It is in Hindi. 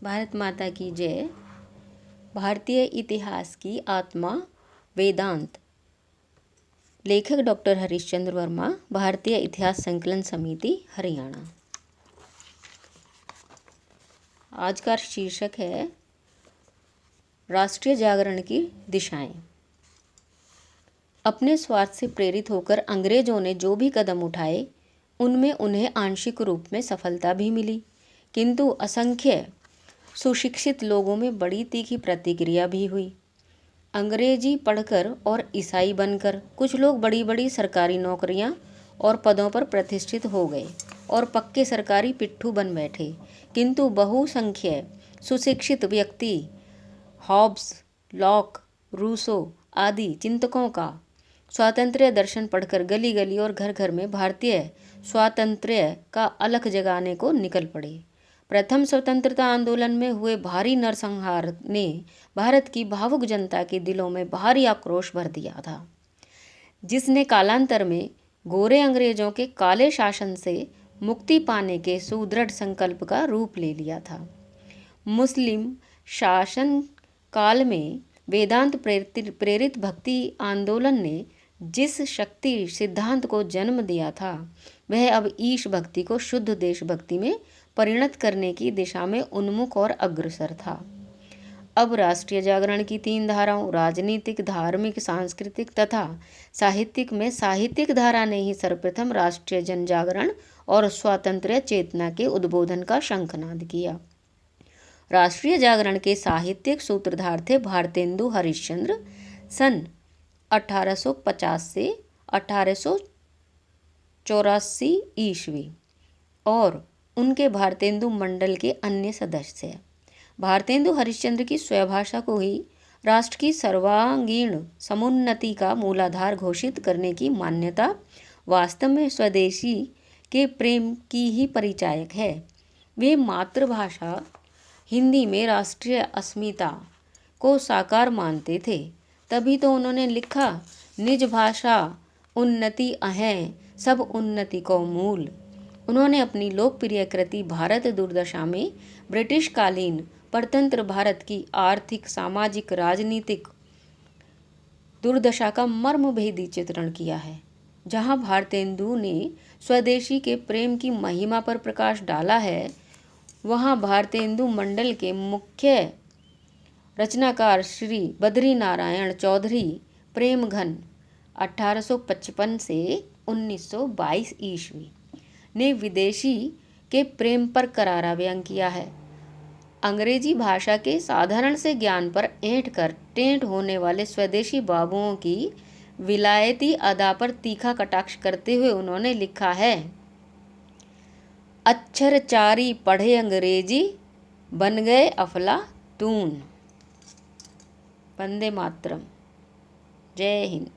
भारत माता की जय। भारतीय इतिहास की आत्मा वेदांत। लेखक डॉक्टर हरीशचंद्र वर्मा, भारतीय इतिहास संकलन समिति, हरियाणा। आज का शीर्षक है राष्ट्रीय जागरण की दिशाएं। अपने स्वार्थ से प्रेरित होकर अंग्रेजों ने जो भी कदम उठाए उनमें उन्हें आंशिक रूप में सफलता भी मिली, किंतु असंख्य सुशिक्षित लोगों में बड़ी तीखी प्रतिक्रिया भी हुई। अंग्रेजी पढ़कर और ईसाई बनकर कुछ लोग बड़ी बड़ी सरकारी नौकरियां और पदों पर प्रतिष्ठित हो गए और पक्के सरकारी पिट्ठू बन बैठे, किंतु बहुसंख्य सुशिक्षित व्यक्ति हॉब्स, लॉक, रूसो आदि चिंतकों का स्वातंत्र्य दर्शन पढ़कर गली गली और घर घर में भारतीय स्वातंत्र्य का अलख जगाने को निकल पड़े। प्रथम स्वतंत्रता आंदोलन में हुए भारी नरसंहार ने भारत की भावुक जनता के दिलों में भारी आक्रोश भर दिया था, जिसने कालांतर में गोरे अंग्रेजों के काले शासन से मुक्ति पाने के सुदृढ़ संकल्प का रूप ले लिया था। मुस्लिम शासन काल में वेदांत प्रेरित भक्ति आंदोलन ने जिस शक्ति सिद्धांत को जन्म दिया था, वह अब ईश भक्ति को शुद्ध देशभक्ति में परिणत करने की दिशा में उन्मुख और अग्रसर था। अब राष्ट्रीय जागरण की 3 धाराओं राजनीतिक, धार्मिक, सांस्कृतिक तथा साहित्यिक में साहित्यिक धारा ने ही सर्वप्रथम राष्ट्रीय जन जागरण और स्वातंत्र्य चेतना के उद्बोधन का शंखनाद किया। राष्ट्रीय जागरण के साहित्यिक सूत्रधार थे भारतेंदु हरिश्चंद्र सन 1850 से 1884 ईस्वी और उनके भारतेंदु मंडल के अन्य सदस्य। भारतेंदु हरिश्चंद्र की स्वभाषा को ही राष्ट्र की सर्वांगीण समुन्नति का मूलाधार घोषित करने की मान्यता वास्तव में स्वदेशी के प्रेम की ही परिचायक है। वे मातृभाषा हिंदी में राष्ट्रीय अस्मिता को साकार मानते थे, तभी तो उन्होंने लिखा, निज भाषा उन्नति अहें सब उन्नति को मूल। उन्होंने अपनी लोकप्रिय कृति भारत दुर्दशा में ब्रिटिश कालीन परतंत्र भारत की आर्थिक, सामाजिक, राजनीतिक दुर्दशा का मर्मभेदी चित्रण किया है। जहां भारतेंदु ने स्वदेशी के प्रेम की महिमा पर प्रकाश डाला है, वहां भारतेंदु मंडल के मुख्य रचनाकार श्री बद्री नारायण चौधरी प्रेमघन 1855 से 1922 ईस्वी ने विदेशी के प्रेम पर करारा व्यंग किया है। अंग्रेजी भाषा के साधारण से ज्ञान पर ऐंठ कर टेंट होने वाले स्वदेशी बाबुओं की विलायती अदा पर तीखा कटाक्ष करते हुए उन्होंने लिखा है, अक्षरचारी पढ़े अंग्रेजी बन गए अफलातून। वंदे मातरम। जय हिंद।